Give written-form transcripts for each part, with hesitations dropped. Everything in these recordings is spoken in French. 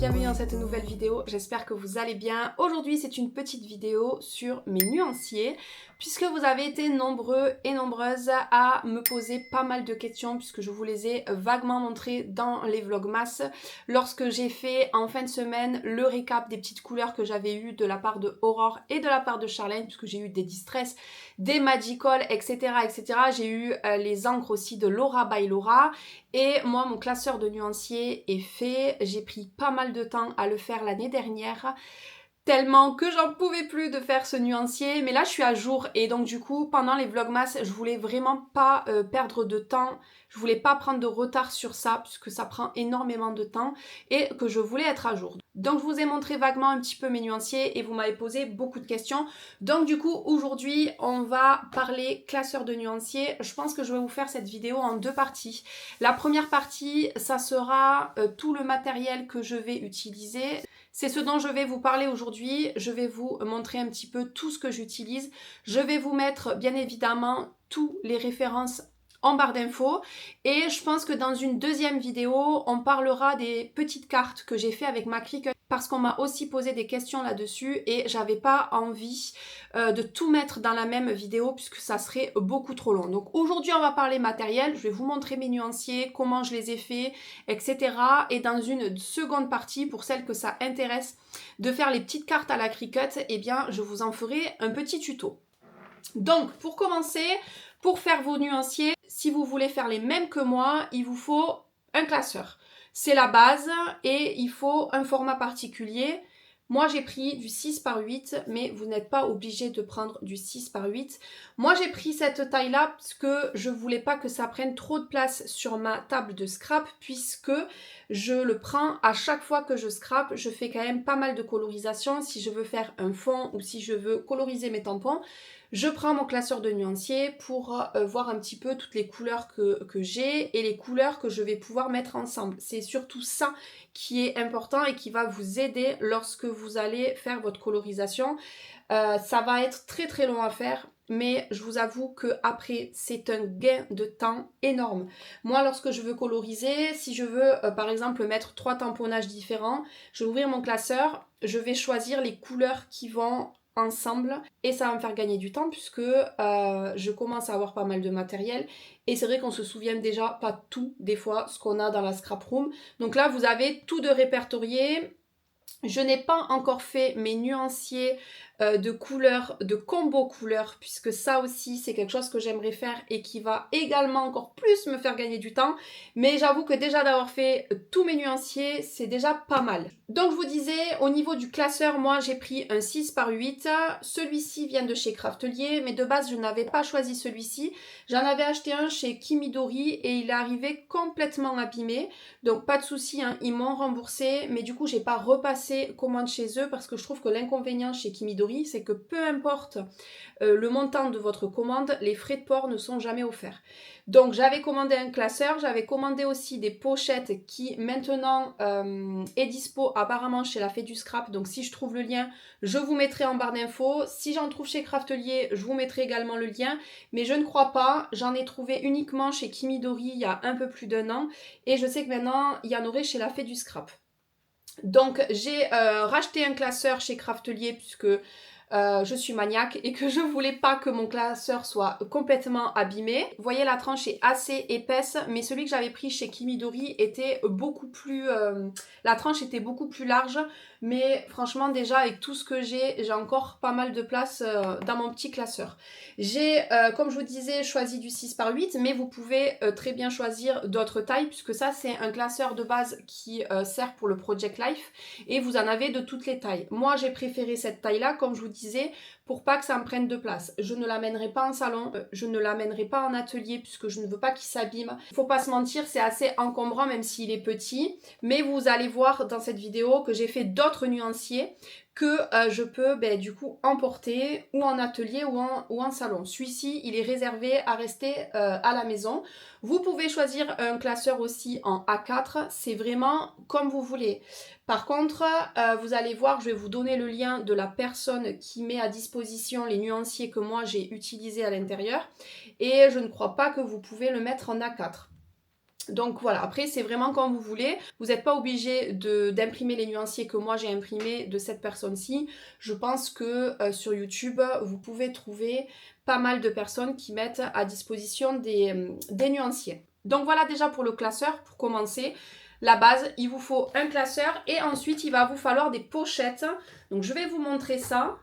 bienvenue dans cette nouvelle vidéo, j'espère que vous allez bien. Aujourd'hui c'est une petite vidéo sur mes nuanciers, puisque vous avez été nombreux et nombreuses à me poser pas mal de questions, puisque je vous les ai vaguement montrées dans les vlogmas, lorsque j'ai fait en fin de semaine le récap des petites couleurs que j'avais eues de la part de Aurore et de la part de Charlène, puisque j'ai eu des Distress, des Magical, etc. etc. J'ai eu les encres aussi de Laura by Laura. Et moi, mon classeur de nuanciers est fait. J'ai pris pas mal de temps à le faire l'année dernière, tellement que j'en pouvais plus de faire ce nuancier. Mais là, je suis à jour et donc du coup, pendant les vlogmas, je voulais vraiment pas perdre de temps. Je voulais pas prendre de retard sur ça, puisque ça prend énormément de temps et que je voulais être à jour. Donc je vous ai montré vaguement un petit peu mes nuanciers et vous m'avez posé beaucoup de questions. Donc du coup, aujourd'hui, on va parler classeur de nuanciers. Je pense que je vais vous faire cette vidéo en deux parties. La première partie, ça sera tout le matériel que je vais utiliser. C'est ce dont je vais vous parler aujourd'hui. Je vais vous montrer un petit peu tout ce que j'utilise. Je vais vous mettre bien évidemment toutes les références en barre d'infos et je pense que dans une deuxième vidéo on parlera des petites cartes que j'ai fait avec ma Cricut parce qu'on m'a aussi posé des questions là-dessus et j'avais pas envie de tout mettre dans la même vidéo puisque ça serait beaucoup trop long. Donc aujourd'hui on va parler matériel, je vais vous montrer mes nuanciers, comment je les ai faits, etc. Et dans une seconde partie, pour celles que ça intéresse de faire les petites cartes à la Cricut, eh bien je vous en ferai un petit tuto. Donc pour commencer, pour faire vos nuanciers, si vous voulez faire les mêmes que moi, il vous faut un classeur. C'est la base et il faut un format particulier. Moi j'ai pris du 6 par 8, mais vous n'êtes pas obligé de prendre du 6 par 8. Moi j'ai pris cette taille là parce que je voulais pas que ça prenne trop de place sur ma table de scrap, puisque je le prends à chaque fois que je scrape. Je fais quand même pas mal de colorisation si je veux faire un fond ou si je veux coloriser mes tampons. Je prends mon classeur de nuanciers pour voir un petit peu toutes les couleurs que j'ai et les couleurs que je vais pouvoir mettre ensemble. C'est surtout ça qui est important et qui va vous aider lorsque vous allez faire votre colorisation. Ça va être très très long à faire, mais je vous avoue que après c'est un gain de temps énorme. Moi lorsque je veux coloriser, si je veux par exemple mettre 3 tamponnages différents, je vais ouvrir mon classeur, je vais choisir les couleurs qui vont ensemble et ça va me faire gagner du temps puisque je commence à avoir pas mal de matériel et c'est vrai qu'on se souvient déjà pas tout des fois ce qu'on a dans la scrap room. Donc là vous avez tout de répertorié. Je n'ai pas encore fait mes nuanciers de couleurs, de combo couleurs, puisque ça aussi c'est quelque chose que j'aimerais faire et qui va également encore plus me faire gagner du temps. Mais j'avoue que déjà d'avoir fait tous mes nuanciers, c'est déjà pas mal. Donc je vous disais, au niveau du classeur, moi j'ai pris un 6 par 8. Celui-ci vient de chez Craftelier, mais de base je n'avais pas choisi celui-ci. J'en avais acheté un chez Kimidori et il est arrivé complètement abîmé. Donc pas de souci, hein, ils m'ont remboursé, mais du coup j'ai pas repassé commande chez eux parce que je trouve que l'inconvénient chez Kimidori, c'est que peu importe le montant de votre commande, les frais de port ne sont jamais offerts. Donc j'avais commandé un classeur, j'avais commandé aussi des pochettes qui maintenant est dispo apparemment chez la Fée du Scrap. Donc si je trouve le lien, je vous mettrai en barre d'infos. Si j'en trouve chez Craftelier, je vous mettrai également le lien. Mais je ne crois pas, j'en ai trouvé uniquement chez Kimidori il y a un peu plus d'1 an. Et je sais que maintenant, il y en aurait chez la Fée du Scrap. Donc j'ai racheté un classeur chez Craftelier puisque je suis maniaque et que je voulais pas que mon classeur soit complètement abîmé. Vous voyez, la tranche est assez épaisse, mais celui que j'avais pris chez Kimidori était beaucoup plus... la tranche était beaucoup plus large, mais franchement déjà avec tout ce que j'ai encore pas mal de place dans mon petit classeur. J'ai, comme je vous disais, choisi du 6 par 8, mais vous pouvez très bien choisir d'autres tailles, puisque ça c'est un classeur de base qui sert pour le Project Life, et vous en avez de toutes les tailles. Moi j'ai préféré cette taille-là, comme je vous disais, pour pas que ça me prenne de place. Je ne l'amènerai pas en salon, je ne l'amènerai pas en atelier puisque je ne veux pas qu'il s'abîme. Faut pas se mentir, c'est assez encombrant même s'il est petit, mais vous allez voir dans cette vidéo que j'ai fait d'autres nuanciers que je peux du coup emporter ou en atelier ou en salon. Celui-ci, il est réservé à rester à la maison. Vous pouvez choisir un classeur aussi en A4, c'est vraiment comme vous voulez. Par contre, vous allez voir, je vais vous donner le lien de la personne qui met à disposition les nuanciers que moi j'ai utilisés à l'intérieur. Et je ne crois pas que vous pouvez le mettre en A4. Donc voilà, après c'est vraiment comme vous voulez. Vous n'êtes pas obligé d'imprimer les nuanciers que moi j'ai imprimés de cette personne-ci. Je pense que sur YouTube, vous pouvez trouver pas mal de personnes qui mettent à disposition des nuanciers. Donc voilà déjà pour le classeur, pour commencer. La base, il vous faut un classeur et ensuite il va vous falloir des pochettes. Donc je vais vous montrer ça.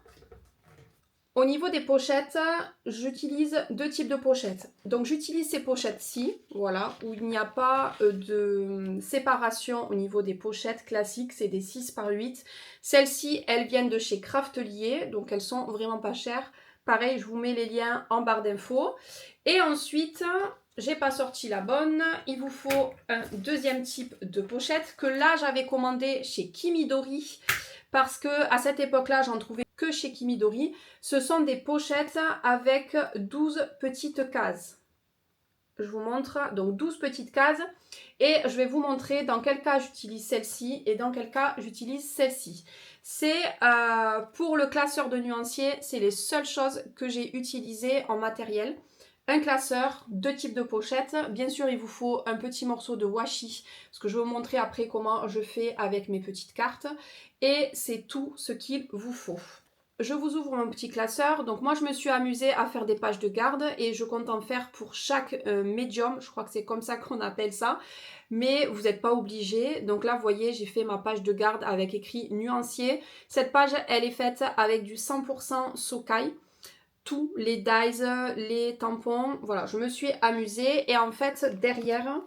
Au niveau des pochettes, j'utilise deux types de pochettes. Donc j'utilise ces pochettes-ci, voilà, où il n'y a pas de séparation au niveau des pochettes classiques, c'est des 6 par 8. Celles-ci, elles viennent de chez Craftelier, donc elles sont vraiment pas chères. Pareil, je vous mets les liens en barre d'infos. Et ensuite, j'ai pas sorti la bonne, il vous faut un deuxième type de pochette que là j'avais commandé chez Kimidori. Parce que à cette époque-là, j'en trouvais que chez Kimidori. Ce sont des pochettes avec 12 petites cases. Je vous montre, donc 12 petites cases. Et je vais vous montrer dans quel cas j'utilise celle-ci et dans quel cas j'utilise celle-ci. C'est pour le classeur de nuancier, c'est les seules choses que j'ai utilisées en matériel. Un classeur, deux types de pochettes. Bien sûr, il vous faut un petit morceau de washi, parce que je vais vous montrer après comment je fais avec mes petites cartes. Et c'est tout ce qu'il vous faut. Je vous ouvre mon petit classeur. Donc moi, je me suis amusée à faire des pages de garde et je compte en faire pour chaque médium. Je crois que c'est comme ça qu'on appelle ça. Mais vous n'êtes pas obligé. Donc là, vous voyez, j'ai fait ma page de garde avec écrit nuancier. Cette page, elle est faite avec du 100% Sokai. Tous les dies, les tampons, voilà, je me suis amusée. Et en fait, derrière,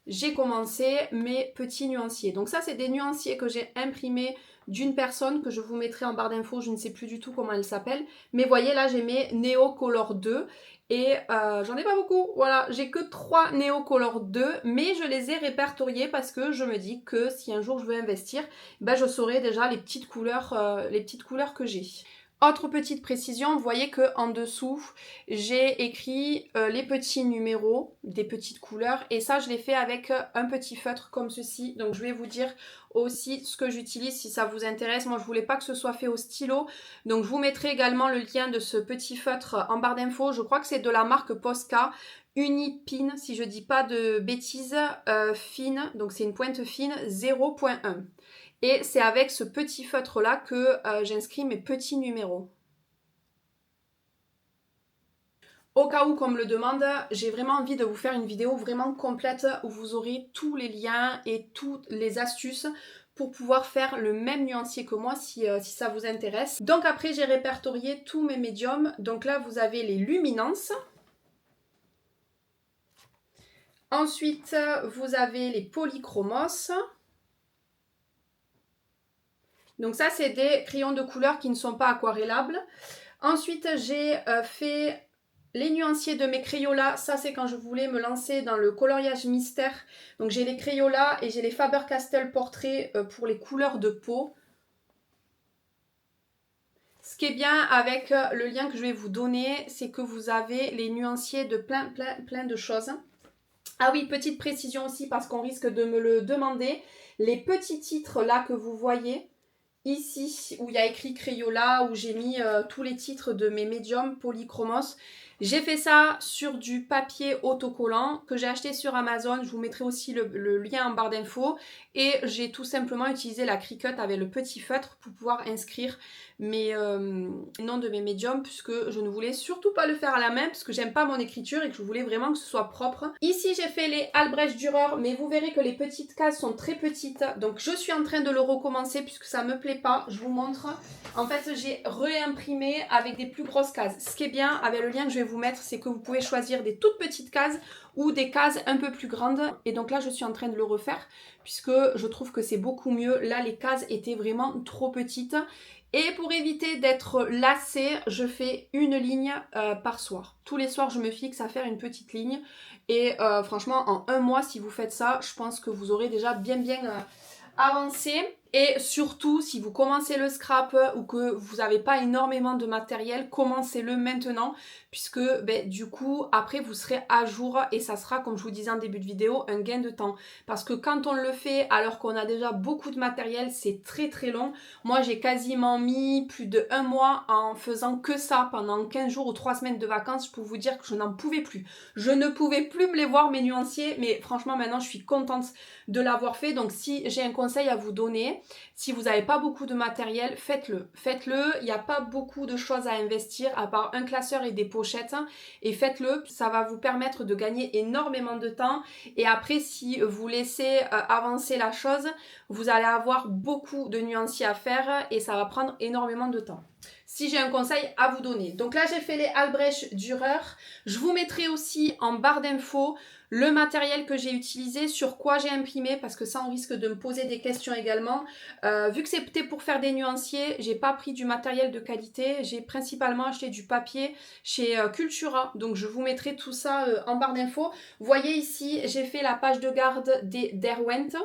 j'ai commencé mes petits nuanciers. Donc ça, c'est des nuanciers que j'ai imprimés d'une personne que je vous mettrai en barre d'infos. Je ne sais plus du tout comment elle s'appelle. Mais voyez, là, j'ai mes Neo Color 2. Et j'en ai pas beaucoup. Voilà, j'ai que 3 Neo Color 2. Mais je les ai répertoriés parce que je me dis que si un jour je veux investir, ben, je saurai déjà les petites couleurs que j'ai. Autre petite précision, vous voyez qu'en dessous, j'ai écrit les petits numéros, des petites couleurs. Et ça, je l'ai fait avec un petit feutre comme ceci. Donc, je vais vous dire aussi ce que j'utilise si ça vous intéresse. Moi, je voulais pas que ce soit fait au stylo. Donc, je vous mettrai également le lien de ce petit feutre en barre d'infos. Je crois que c'est de la marque Posca. Unipin, si je dis pas de bêtises, fine. Donc, c'est une pointe fine 0.1. Et c'est avec ce petit feutre là que j'inscris mes petits numéros. Au cas où qu'on me le demande, j'ai vraiment envie de vous faire une vidéo vraiment complète où vous aurez tous les liens et toutes les astuces pour pouvoir faire le même nuancier que moi si ça vous intéresse. Donc après, j'ai répertorié tous mes médiums. Donc là, vous avez les luminances. Ensuite, vous avez les polychromos. Donc ça, c'est des crayons de couleur qui ne sont pas aquarellables. Ensuite, j'ai fait les nuanciers de mes Crayolas. Ça, c'est quand je voulais me lancer dans le coloriage mystère. Donc j'ai les Crayolas et j'ai les Faber-Castell Portrait pour les couleurs de peau. Ce qui est bien avec le lien que je vais vous donner, c'est que vous avez les nuanciers de plein de choses. Ah oui, petite précision aussi parce qu'on risque de me le demander. Les petits titres là que vous voyez, ici, où il y a écrit Crayola, où j'ai mis tous les titres de mes médiums polychromos. J'ai fait ça sur du papier autocollant que j'ai acheté sur Amazon. Je vous mettrai aussi le lien en barre d'infos. Et j'ai tout simplement utilisé la Cricut avec le petit feutre pour pouvoir inscrire mes noms de mes médiums, puisque je ne voulais surtout pas le faire à la main, parce que j'aime pas mon écriture et que je voulais vraiment que ce soit propre. Ici, j'ai fait les Albrecht Dürer, mais vous verrez que les petites cases sont très petites. Donc, je suis en train de le recommencer puisque ça me plaît pas. Je vous montre. En fait, j'ai réimprimé avec des plus grosses cases. Ce qui est bien avec le lien que je vais vous mettre, c'est que vous pouvez choisir des toutes petites cases ou des cases un peu plus grandes. Et donc là, je suis en train de le refaire puisque je trouve que c'est beaucoup mieux. Là, les cases étaient vraiment trop petites. Et pour éviter d'être lassée, je fais une ligne par soir. Tous les soirs, je me fixe à faire une petite ligne. Et franchement, en un mois, si vous faites ça, je pense que vous aurez déjà bien avancé. Et surtout, si vous commencez le scrap ou que vous n'avez pas énormément de matériel, commencez-le maintenant puisque du coup, après, vous serez à jour et ça sera, comme je vous disais en début de vidéo, un gain de temps. Parce que quand on le fait alors qu'on a déjà beaucoup de matériel, c'est très très long. Moi, j'ai quasiment mis plus de 1 mois en faisant que ça pendant 15 jours ou 3 semaines de vacances. Je peux vous dire que je n'en pouvais plus. Je ne pouvais plus me les voir, mes nuanciers, mais franchement, maintenant, je suis contente de l'avoir fait. Donc, si j'ai un conseil à vous donner, si vous n'avez pas beaucoup de matériel, faites-le. Faites-le, il n'y a pas beaucoup de choses à investir à part un classeur et des pochettes. Et faites-le, ça va vous permettre de gagner énormément de temps. Et après, si vous laissez avancer la chose, vous allez avoir beaucoup de nuanciers à faire et ça va prendre énormément de temps. Si j'ai un conseil à vous donner. Donc là, j'ai fait les Albrecht Dürer. Je vous mettrai aussi en barre d'infos le matériel que j'ai utilisé, sur quoi j'ai imprimé, parce que ça, on risque de me poser des questions également. Vu que c'était pour faire des nuanciers, j'ai pas pris du matériel de qualité. J'ai principalement acheté du papier chez Cultura. Donc, je vous mettrai tout ça en barre d'infos. Vous voyez ici, j'ai fait la page de garde des Derwent.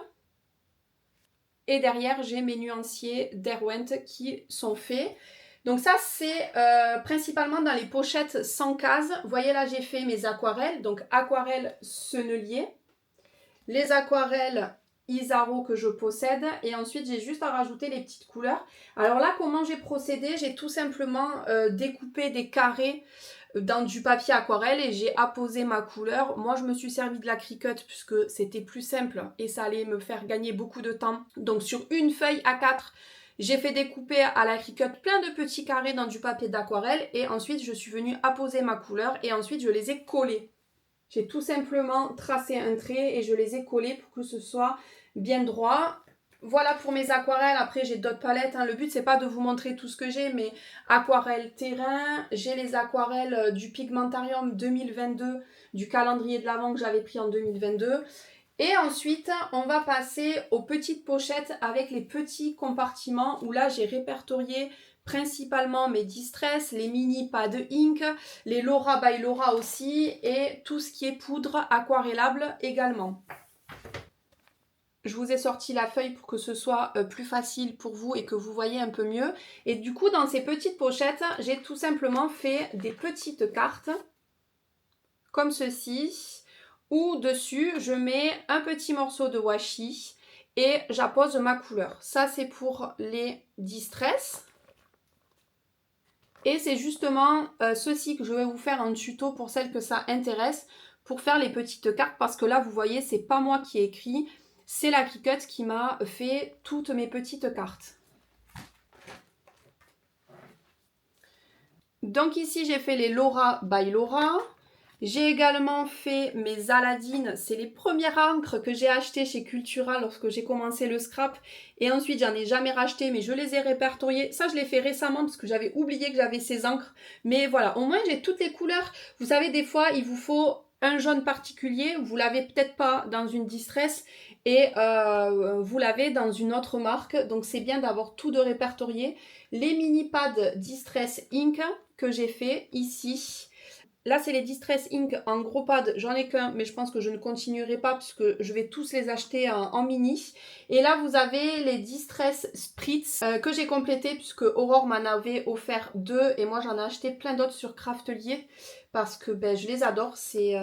Et derrière, j'ai mes nuanciers Derwent qui sont faits. Donc ça, c'est principalement dans les pochettes sans case. Vous voyez là, j'ai fait mes aquarelles. Donc aquarelles Sennelier. Les aquarelles Isaro que je possède. Et ensuite, j'ai juste à rajouter les petites couleurs. Alors là, comment j'ai procédé? J'ai tout simplement découpé des carrés dans du papier aquarelle et j'ai apposé ma couleur. Moi, je me suis servi de la Cricut puisque c'était plus simple et ça allait me faire gagner beaucoup de temps. Donc sur une feuille A4, j'ai fait découper à la Cricut plein de petits carrés dans du papier d'aquarelle et ensuite je suis venue apposer ma couleur et ensuite je les ai collés. J'ai tout simplement tracé un trait et je les ai collés pour que ce soit bien droit. Voilà pour mes aquarelles. Après, j'ai d'autres palettes. Le but, c'est pas de vous montrer tout ce que j'ai, mais aquarelle terrain. J'ai les aquarelles du Pigmentarium 2022, du calendrier de l'Avent que j'avais pris en 2022. Et ensuite, on va passer aux petites pochettes avec les petits compartiments où là, j'ai répertorié principalement mes Distress, les mini Pad Ink, les Laura by Laura aussi et tout ce qui est poudre aquarellable également. Je vous ai sorti la feuille pour que ce soit plus facile pour vous et que vous voyez un peu mieux. Et du coup, dans ces petites pochettes, j'ai tout simplement fait des petites cartes comme ceci, où dessus, je mets un petit morceau de washi et j'appose ma couleur. Ça, c'est pour les Distress. Et c'est justement ceci que je vais vous faire un tuto pour celles que ça intéresse, pour faire les petites cartes, parce que là, vous voyez, c'est pas moi qui ai écrit, c'est la Cricut qui m'a fait toutes mes petites cartes. Donc ici, j'ai fait les Laura by Laura. J'ai également fait mes Aladine, c'est les premières encres que j'ai achetées chez Cultura lorsque j'ai commencé le scrap. Et ensuite, j'en ai jamais racheté, mais je les ai répertoriées. Ça, je l'ai fait récemment parce que j'avais oublié que j'avais ces encres. Mais voilà, au moins, j'ai toutes les couleurs. Vous savez, des fois, il vous faut un jaune particulier. Vous l'avez peut-être pas dans une Distress et vous l'avez dans une autre marque. Donc, c'est bien d'avoir tout de répertorié. Les mini pads Distress Ink que j'ai fait ici. Là, c'est les Distress Ink en gros pad. J'en ai qu'un, mais je pense que je ne continuerai pas puisque je vais tous les acheter en mini. Et là, vous avez les Distress Spritz que j'ai complété puisque Aurore m'en avait offert 2. Et moi, j'en ai acheté plein d'autres sur Craftelier parce que je les adore, ces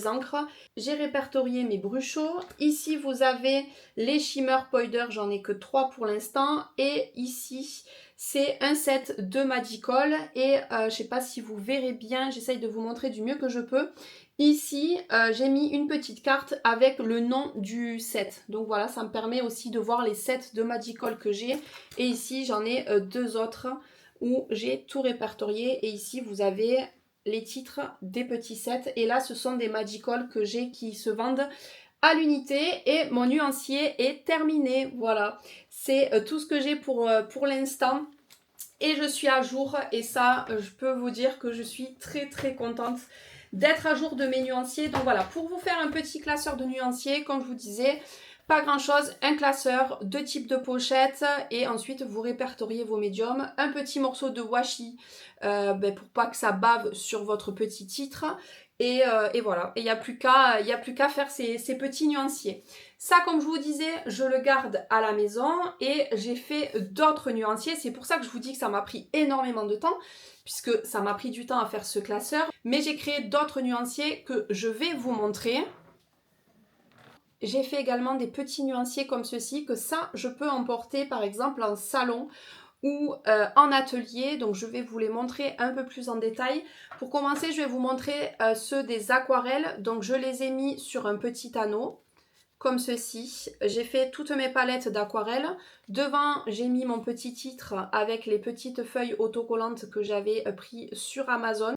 encres. J'ai répertorié mes Bruchot. Ici, vous avez les Shimmer Powder. J'en ai que 3 pour l'instant. Et ici, c'est un set de Magical et je ne sais pas si vous verrez bien, j'essaye de vous montrer du mieux que je peux. Ici, j'ai mis une petite carte avec le nom du set. Donc voilà, ça me permet aussi de voir les sets de Magical que j'ai. Et ici, j'en ai 2 autres où j'ai tout répertorié. Et ici, vous avez les titres des petits sets. Et là, ce sont des Magical que j'ai qui se vendent à l'unité et mon nuancier est terminé. Voilà, c'est tout ce que j'ai pour l'instant et je suis à jour et ça, je peux vous dire que je suis très très contente d'être à jour de mes nuanciers. Donc voilà, pour vous faire un petit classeur de nuanciers, comme je vous disais, pas grand chose, un classeur, 2 types de pochettes et ensuite vous répertoriez vos médiums, un petit morceau de washi pour pas que ça bave sur votre petit titre. Et voilà, il n'y a plus qu'à faire ces petits nuanciers. Ça, comme je vous disais, je le garde à la maison et j'ai fait d'autres nuanciers. C'est pour ça que je vous dis que ça m'a pris énormément de temps, puisque ça m'a pris du temps à faire ce classeur. Mais j'ai créé d'autres nuanciers que je vais vous montrer. J'ai fait également des petits nuanciers comme ceci, que ça, je peux emporter par exemple en salon ou en atelier. Donc je vais vous les montrer un peu plus en détail. Pour commencer, je vais vous montrer ceux des aquarelles. Donc je les ai mis sur un petit anneau, comme ceci. J'ai fait toutes mes palettes d'aquarelle. Devant, j'ai mis mon petit titre avec les petites feuilles autocollantes que j'avais pris sur Amazon.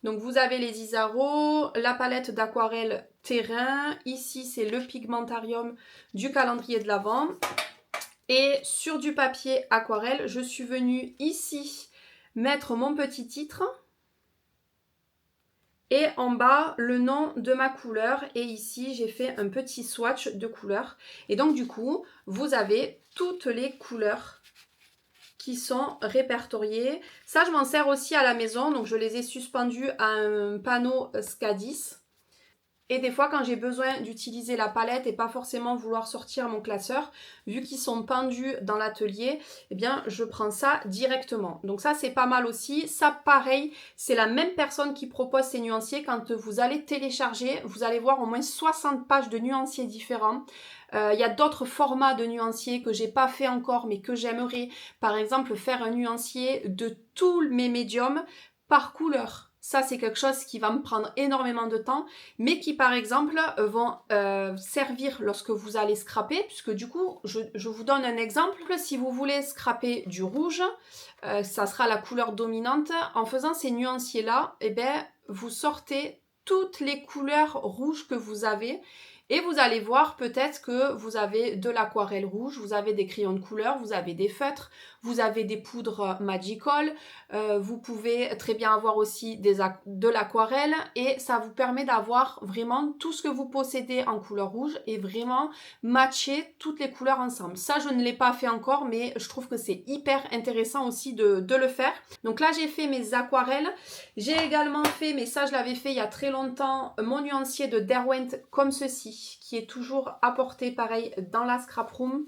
Donc vous avez les Isaro, la palette d'aquarelle terrain. Ici, c'est le pigmentarium du calendrier de l'Avent. Et sur du papier aquarelle, je suis venue ici mettre mon petit titre. Et en bas, le nom de ma couleur. Et ici, j'ai fait un petit swatch de couleurs. Et donc, du coup, vous avez toutes les couleurs qui sont répertoriées. Ça, je m'en sers aussi à la maison. Donc, je les ai suspendus à un panneau Scadis. Et des fois, quand j'ai besoin d'utiliser la palette et pas forcément vouloir sortir mon classeur, vu qu'ils sont pendus dans l'atelier, eh bien, je prends ça directement. Donc ça, c'est pas mal aussi. Ça, pareil, c'est la même personne qui propose ces nuanciers. Quand vous allez télécharger, vous allez voir au moins 60 pages de nuanciers différents. Il y a d'autres formats de nuanciers que j'ai pas fait encore, mais que j'aimerais. Par exemple, faire un nuancier de tous mes médiums par couleur. Ça, c'est quelque chose qui va me prendre énormément de temps, mais qui, par exemple, vont servir lorsque vous allez scraper, puisque du coup, je vous donne un exemple. Si vous voulez scraper du rouge, ça sera la couleur dominante. En faisant ces nuanciers-là, eh bien, vous sortez toutes les couleurs rouges que vous avez. Et vous allez voir peut-être que vous avez de l'aquarelle rouge, vous avez des crayons de couleur, vous avez des feutres, vous avez des poudres Magical, vous pouvez très bien avoir aussi de l'aquarelle et ça vous permet d'avoir vraiment tout ce que vous possédez en couleur rouge et vraiment matcher toutes les couleurs ensemble. Ça, je ne l'ai pas fait encore, mais je trouve que c'est hyper intéressant aussi de le faire. Donc là, j'ai fait mes aquarelles. J'ai également fait, mais ça, je l'avais fait il y a très longtemps, mon nuancier de Derwent comme ceci, qui est toujours apporté pareil dans la scrap room.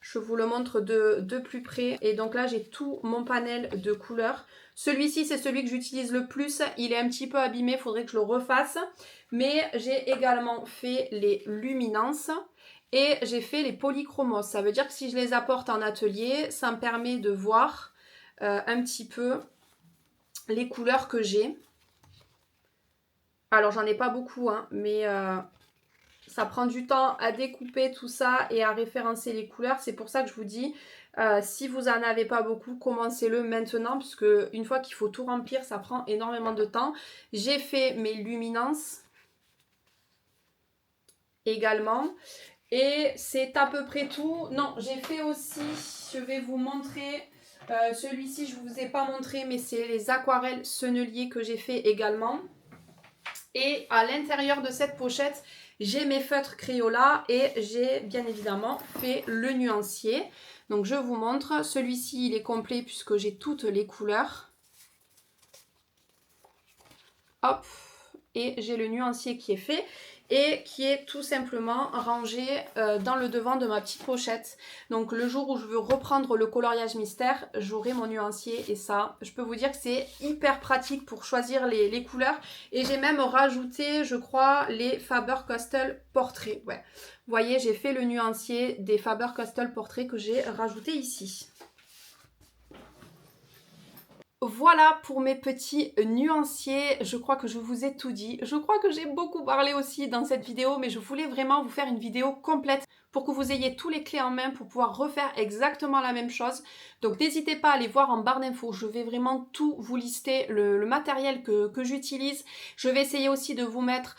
Je vous le montre de plus près. Et donc là, j'ai tout mon panel de couleurs. Celui-ci, c'est celui que j'utilise le plus. Il est un petit peu abîmé, il faudrait que je le refasse. Mais j'ai également fait les luminances et j'ai fait les polychromos. Ça veut dire que si je les apporte en atelier, ça me permet de voir un petit peu les couleurs que j'ai. Alors, j'en ai pas beaucoup, hein, mais ça prend du temps à découper tout ça et à référencer les couleurs. C'est pour ça que je vous dis, si vous n'en avez pas beaucoup, commencez-le maintenant, puisque une fois qu'il faut tout remplir, ça prend énormément de temps. J'ai fait mes luminances également. Et c'est à peu près tout. Non, j'ai fait aussi, je vais vous montrer, celui-ci je ne vous ai pas montré, mais c'est les aquarelles senneliers que j'ai fait également. Et à l'intérieur de cette pochette, j'ai mes feutres Crayola et j'ai bien évidemment fait le nuancier. Donc je vous montre, celui-ci il est complet puisque j'ai toutes les couleurs. Hop, et j'ai le nuancier qui est fait et qui est tout simplement rangé dans le devant de ma petite pochette. Donc le jour où je veux reprendre le coloriage mystère, j'aurai mon nuancier et ça, je peux vous dire que c'est hyper pratique pour choisir les couleurs. Et j'ai même rajouté, je crois, les Faber-Castell Portrait. Ouais. Vous voyez, j'ai fait le nuancier des Faber-Castell Portrait que j'ai rajouté ici. Voilà pour mes petits nuanciers, je crois que je vous ai tout dit. Je crois que j'ai beaucoup parlé aussi dans cette vidéo, mais je voulais vraiment vous faire une vidéo complète pour que vous ayez tous les clés en main pour pouvoir refaire exactement la même chose. Donc n'hésitez pas à aller voir en barre d'infos, je vais vraiment tout vous lister, le matériel que j'utilise. Je vais essayer aussi de vous mettre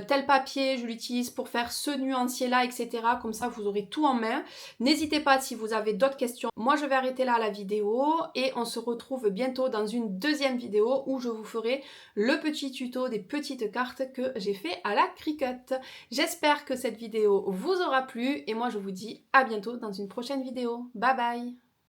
tel papier, je l'utilise pour faire ce nuancier là, etc. Comme ça vous aurez tout en main. N'hésitez pas si vous avez d'autres questions. Moi je vais arrêter là la vidéo et on se retrouve bientôt dans une deuxième vidéo où je vous ferai le petit tuto des petites cartes que j'ai fait à la Cricut. J'espère que cette vidéo vous aura plu et moi je vous dis à bientôt dans une prochaine vidéo. Bye bye!